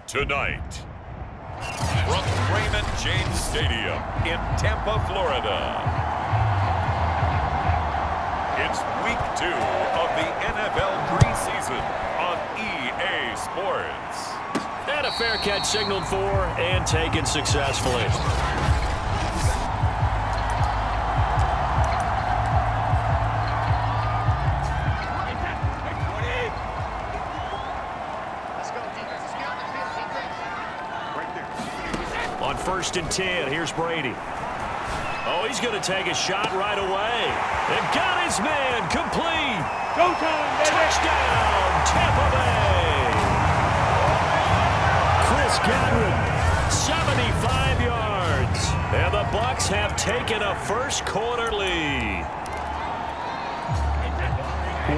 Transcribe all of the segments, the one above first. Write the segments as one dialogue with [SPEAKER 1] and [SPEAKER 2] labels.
[SPEAKER 1] Tonight, from Raymond James Stadium in Tampa, Florida, it's Week 2 of the NFL preseason on EA Sports.
[SPEAKER 2] And a fair catch signaled for and taken successfully. On 1st and 10, here's Brady. Oh, he's going to take a shot right away. And got his man complete.
[SPEAKER 3] Go time, baby.
[SPEAKER 2] Touchdown, Tampa Bay. Chris Godwin, 75 yards. And the Bucs have taken a first quarter lead.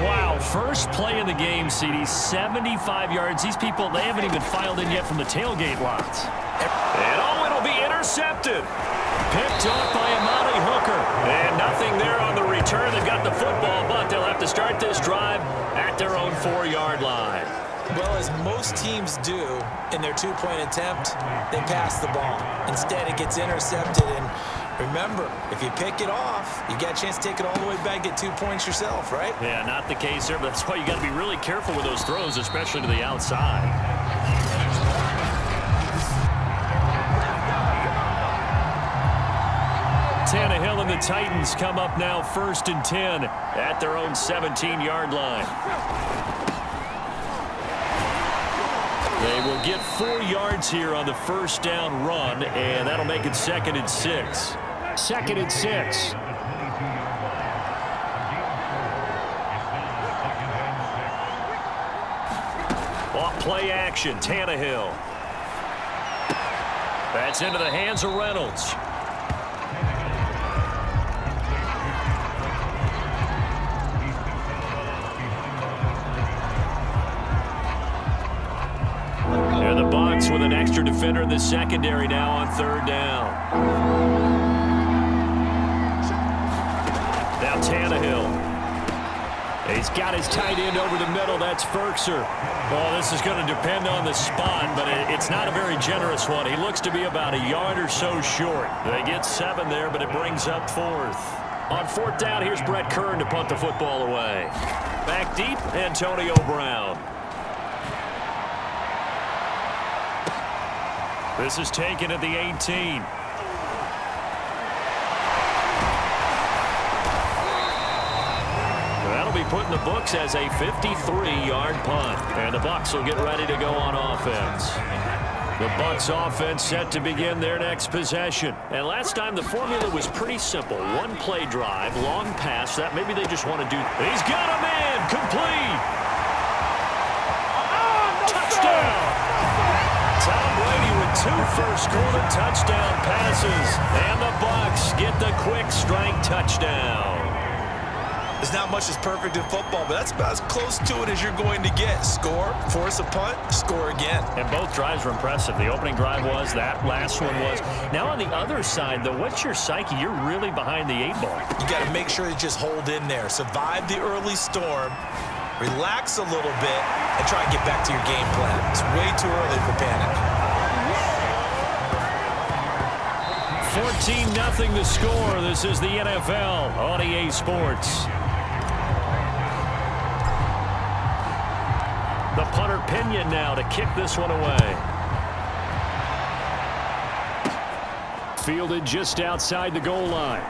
[SPEAKER 2] Wow, first play of the game, CD, 75 yards. These people, they haven't even filed in yet from the tailgate lots. And oh, it'll be intercepted. Picked off by Amani Hooker. And nothing there on the return. They've got the football, but they'll have to start this drive at their own 4-yard line.
[SPEAKER 4] Well, as most teams do in their two-point attempt, they pass the ball. Instead, it gets intercepted. And remember, if you pick it off, you got a chance to take it all the way back, get 2 points yourself, right?
[SPEAKER 2] Yeah, not the case there, but that's why you got to be really careful with those throws, especially to the outside. Tannehill and the Titans come up now 1st and 10 at their own 17-yard line. They will get 4 yards here on the first down run, and that'll make it 2nd and 6. 2nd and 6. Off play action, Tannehill. That's into the hands of Reynolds. With an extra defender in the secondary now on 3rd down. Now Tannehill. He's got his tight end over the middle. That's Ferkser. Well, this is going to depend on the spot, but it's not a very generous one. He looks to be about a yard or so short. They get 7 there, but it brings up 4th. On 4th down, here's Brett Kern to punt the football away. Back deep, Antonio Brown. This is taken at the 18. That'll be put in the books as a 53-yard punt. And the Bucs will get ready to go on offense. The Bucs offense set to begin their next possession. And last time the formula was pretty simple. One play drive, long pass. That maybe they just want to do. He's got a man complete. Touchdown. Tom Brady with 2 first-quarter touchdown passes. And the Bucs get the quick strike touchdown.
[SPEAKER 4] There's not much that's perfect in football, but that's about as close to it as you're going to get. Score, force a punt, score again.
[SPEAKER 2] And both drives were impressive. The opening drive was, that last one was. Now on the other side, though, what's your psyche? You're really behind the 8 ball.
[SPEAKER 4] You got to make sure you just hold in there. Survive the early storm, relax a little bit, and try and get back to your game plan. It's way too early for panic.
[SPEAKER 2] 14-0 the score. This is the NFL on EA Sports. The punter Pinion now to kick this one away. Fielded just outside the goal line.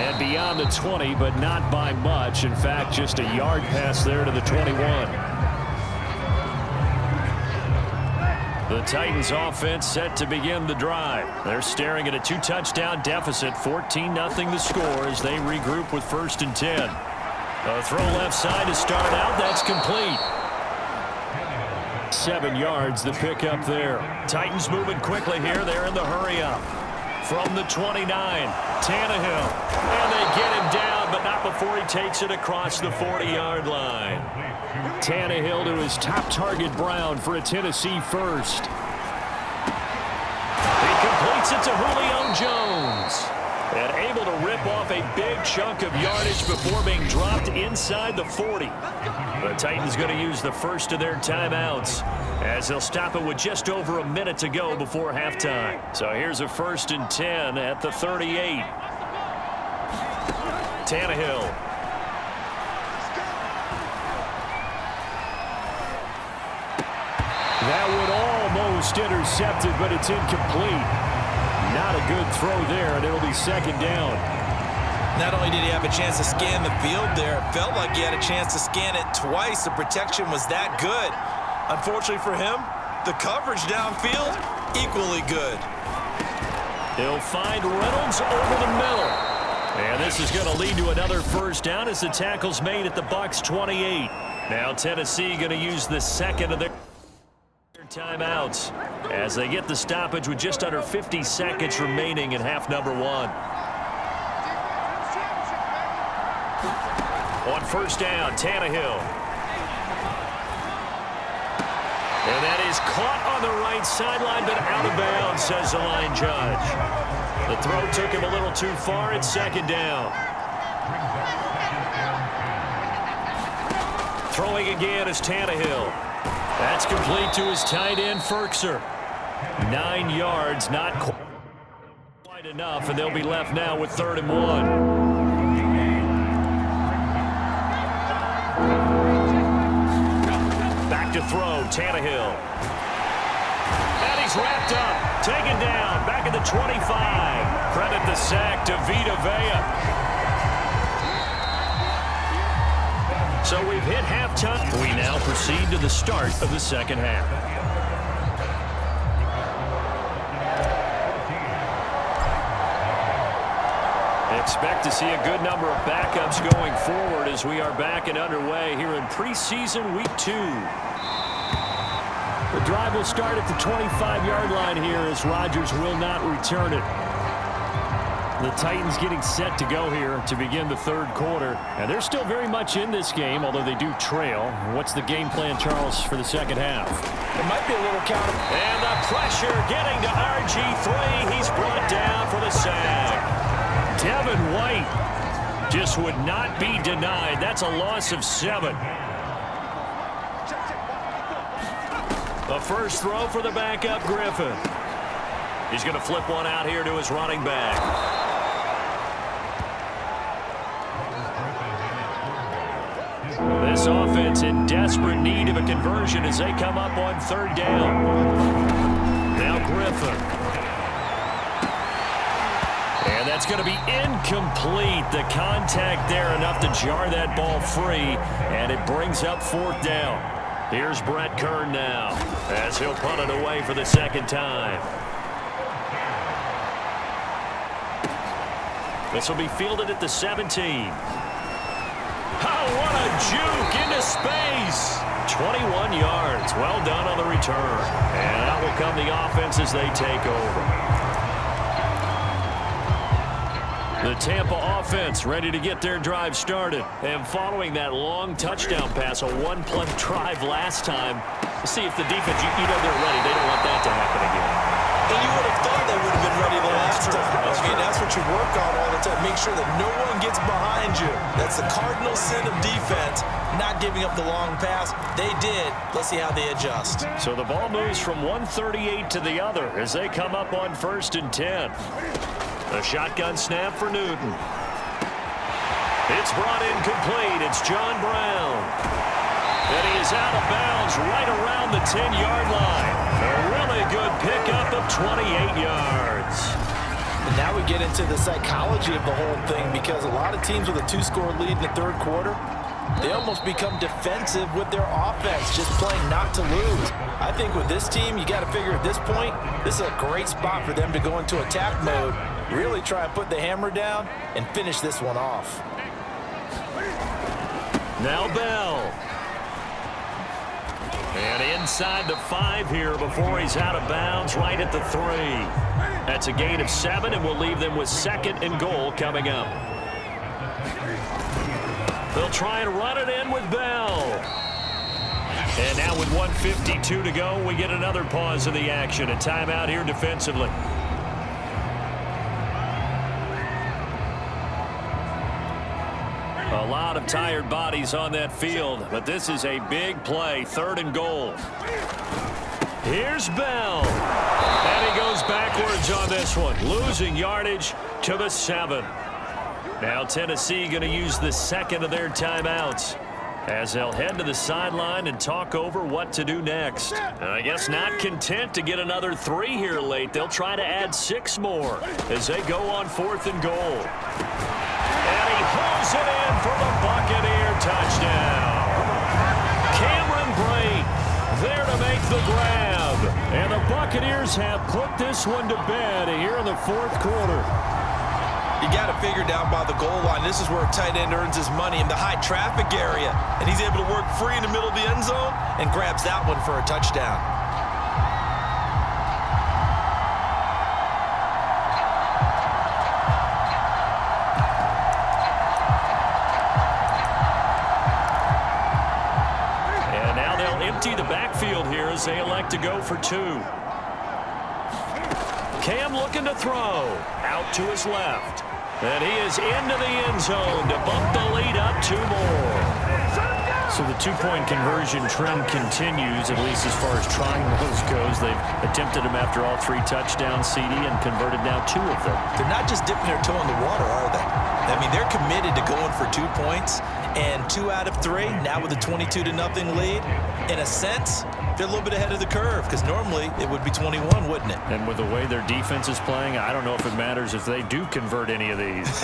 [SPEAKER 2] And beyond the 20, but not by much. In fact, just a yard pass there to the 21. The Titans offense set to begin the drive. They're staring at a 2-touchdown deficit. 14-0 the score as they regroup with 1st and 10. A throw left side to start out. That's complete. 7 yards, the pickup there. Titans moving quickly here. They're in the hurry-up. From the 29, Tannehill. And they get him down, but not before he takes it across the 40-yard line. Tannehill to his top target, Brown, for a Tennessee first. He completes it to Julio Jones. And able to rip off a big chunk of yardage before being dropped inside the 40. The Titans going to use the first of their timeouts as they'll stop it with just over a minute to go before halftime. So here's a 1st and 10 at the 38. Tannehill. That would almost intercepted, but it's incomplete. Not a good throw there, and it'll be 2nd down.
[SPEAKER 4] Not only did he have a chance to scan the field there, it felt like he had a chance to scan it twice. The protection was that good. Unfortunately for him, the coverage downfield, equally good.
[SPEAKER 2] He'll find Reynolds over the middle. And this is going to lead to another 1st down as the tackle's made at the Bucs 28. Now Tennessee going to use the 2nd of their timeouts as they get the stoppage with just under 50 seconds remaining in half number 1. On 1st down, Tannehill. And that is caught on the right sideline, but out of bounds, says the line judge. The throw took him a little too far. It's 2nd down. Throwing again is Tannehill. That's complete to his tight end, Firkser. 9 yards, not quite enough, and they'll be left now with 3rd and 1. Back to throw, Tannehill. And he's wrapped up, taken down, back at the 25. Credit the sack to Vita Vea. So we've hit halftime. We now proceed to the start of the 2nd half. Expect to see a good number of backups going forward as we are back and underway here in preseason week 2. The drive will start at the 25-yard line here as Rodgers will not return it. The Titans getting set to go here to begin the 3rd quarter. And they're still very much in this game, although they do trail. What's the game plan, Charles, for the 2nd half?
[SPEAKER 4] It might be a little counter.
[SPEAKER 2] And the pressure getting to RG3. He's brought down for the sack. Devin White just would not be denied. That's a loss of 7. The first throw for the backup, Griffin. He's going to flip one out here to his running back. This offense in desperate need of a conversion as they come up on 3rd down. Now Griffin. And that's going to be incomplete. The contact there enough to jar that ball free, and it brings up 4th down. Here's Brett Kern now as he'll punt it away for the 2nd time. This will be fielded at the 17. Oh, what a juke into space. 21 yards. Well done on the return. And out will come the offense as they take over. The Tampa offense ready to get their drive started. And following that long touchdown pass, a 1-play drive last time, see if the defense, you know they're ready. They don't want that to happen again.
[SPEAKER 4] And you would have thought they would have been ready the last time. That's what you work on all the time. Make sure that no one gets behind you. That's the cardinal sin of defense, not giving up the long pass. They did. Let's see how they adjust.
[SPEAKER 2] So the ball moves from 138 to the other as they come up on 1st and 10. A shotgun snap for Newton. It's brought in complete. It's John Brown. And he is out of bounds right around the 10-yard line. A really good pickup of 28 yards.
[SPEAKER 4] And now we get into the psychology of the whole thing, because a lot of teams with a 2-score lead in the 3rd quarter, they almost become defensive with their offense, just playing not to lose. I think with this team, you got to figure at this point, this is a great spot for them to go into attack mode, really try and put the hammer down and finish this one off.
[SPEAKER 2] Now Bell. And inside the 5 here before he's out of bounds, right at the 3. That's a gain of 7, and we'll leave them with 2nd and goal coming up. They'll try and run it in with Bell. And now with 1:52 to go, we get another pause in the action. A timeout here defensively. A lot of tired bodies on that field, but this is a big play, 3rd and goal. Here's Bell. And he goes backwards on this one, losing yardage to the 7. Now Tennessee going to use the 2nd of their timeouts as they'll head to the sideline and talk over what to do next. I guess not content to get another 3 here late. They'll try to add 6 more as they go on 4th and goal. And he hauls it in for the Buccaneer touchdown. Cameron Brate there to make the grab. And the Buccaneers have put this one to bed here in the 4th quarter.
[SPEAKER 4] You got to figure down by the goal line. This is where a tight end earns his money in the high traffic area. And he's able to work free in the middle of the end zone and grabs that one for a touchdown.
[SPEAKER 2] And now they'll empty the backfield here as they elect to go for 2. Cam looking to throw. Out to his left. And he is into the end zone to bump the lead up 2 more. So the 2-point conversion trend continues, at least as far as trying those goes. They've attempted them after all 3 touchdowns, CD, and converted now 2 of them.
[SPEAKER 4] They're not just dipping their toe in the water, are they? I mean, they're committed to going for 2 points, and 2 out of 3, now with a 22-0 lead. In a sense, they're a little bit ahead of the curve, because normally it would be 21, wouldn't it?
[SPEAKER 2] And with the way their defense is playing, I don't know if it matters if they do convert any of these.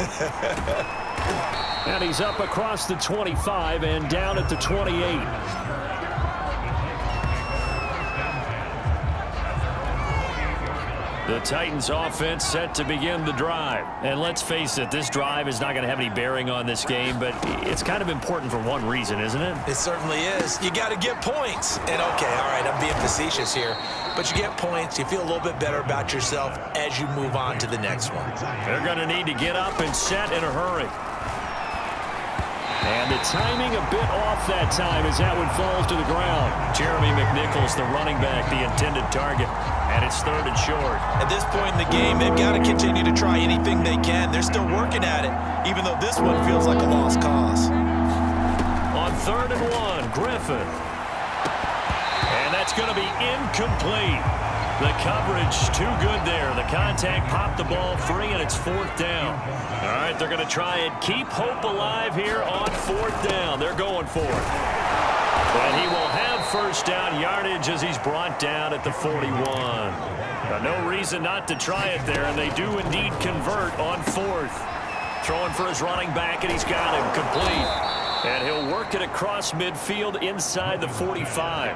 [SPEAKER 2] And he's up across the 25 and down at the 28. The Titans offense set to begin the drive. And let's face it, this drive is not going to have any bearing on this game, but it's kind of important for one reason, isn't it?
[SPEAKER 4] It certainly is. You got to get points. And okay, all right, I'm being facetious here, but you get points, you feel a little bit better about yourself as you move on to the next one.
[SPEAKER 2] They're going to need to get up and set in a hurry. And the timing a bit off that time as that one falls to the ground. Jeremy McNichols, the running back, the intended target. And it's 3rd and short.
[SPEAKER 4] At this point in the game, they've got to continue to try anything they can. They're still working at it, even though this one feels like a lost cause.
[SPEAKER 2] On 3rd and 1, Griffin. And that's going to be incomplete. The coverage too good there. The contact popped the ball free, and it's 4th down. All right, they're going to try and keep hope alive here on 4th down. They're going for it. And he will have 1st down yardage as he's brought down at the 41. Now, no reason not to try it there, and they do indeed convert on 4th. Throwing for his running back, and he's got him complete. And he'll work it across midfield inside the 45.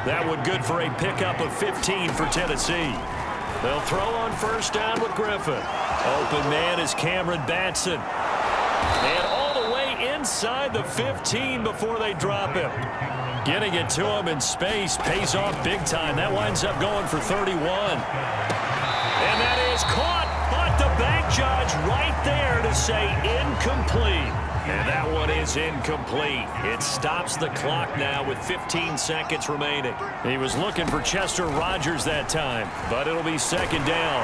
[SPEAKER 2] That one good for a pickup of 15 for Tennessee. They'll throw on 1st down with Griffin. Open man is Cameron Batson. And all the way inside the 15 before they drop him. Getting it to him in space pays off big time. That winds up going for 31. And that is caught, but the bank judge right there to say incomplete. And that one is incomplete. It stops the clock now with 15 seconds remaining. He was looking for Chester Rogers that time, but it'll be 2nd down.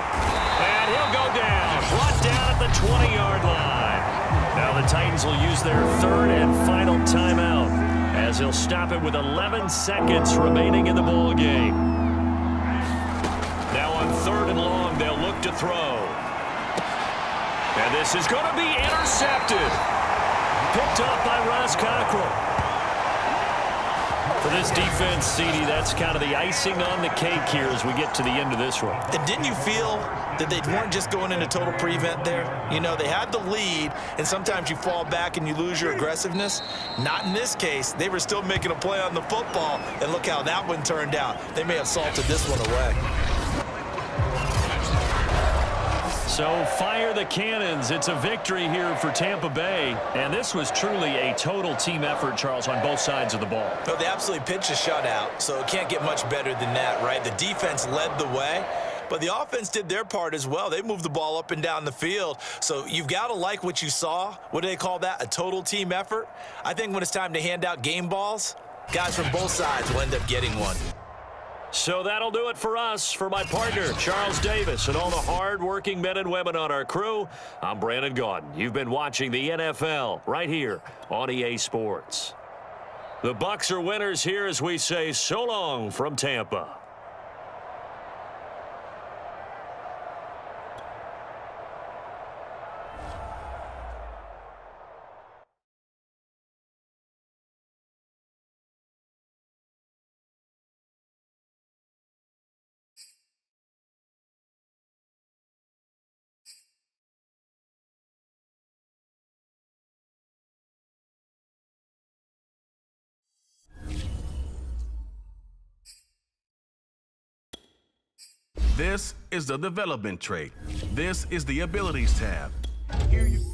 [SPEAKER 2] And he'll go down, brought down at the 20-yard line. Now the Titans will use their 3rd and final timeout as they'll stop it with 11 seconds remaining in the ball game. Now on 3rd and long, they'll look to throw. And this is going to be intercepted. Picked up by Ross Cockrell. For this defense, CD, that's kind of the icing on the cake here as we get to the end of this one.
[SPEAKER 4] And didn't you feel that they weren't just going into total prevent there? You know, they had the lead, and sometimes you fall back and you lose your aggressiveness. Not in this case. They were still making a play on the football, and look how that one turned out. They may have salted this one away.
[SPEAKER 2] So fire the cannons. It's a victory here for Tampa Bay. And this was truly a total team effort, Charles, on both sides of the ball.
[SPEAKER 4] No, they absolutely pitched a shutout, so it can't get much better than that, right? The defense led the way, but the offense did their part as well. They moved the ball up and down the field. So you've got to like what you saw. What do they call that? A total team effort? I think when it's time to hand out game balls, guys from both sides will end up getting one.
[SPEAKER 2] So that'll do it for us. For my partner, Charles Davis, and all the hard-working men and women on our crew, I'm Brandon Gaudin. You've been watching the NFL right here on EA Sports. The Bucs are winners here as we say so long from Tampa.
[SPEAKER 3] This is the development trait. This is the abilities tab. Here you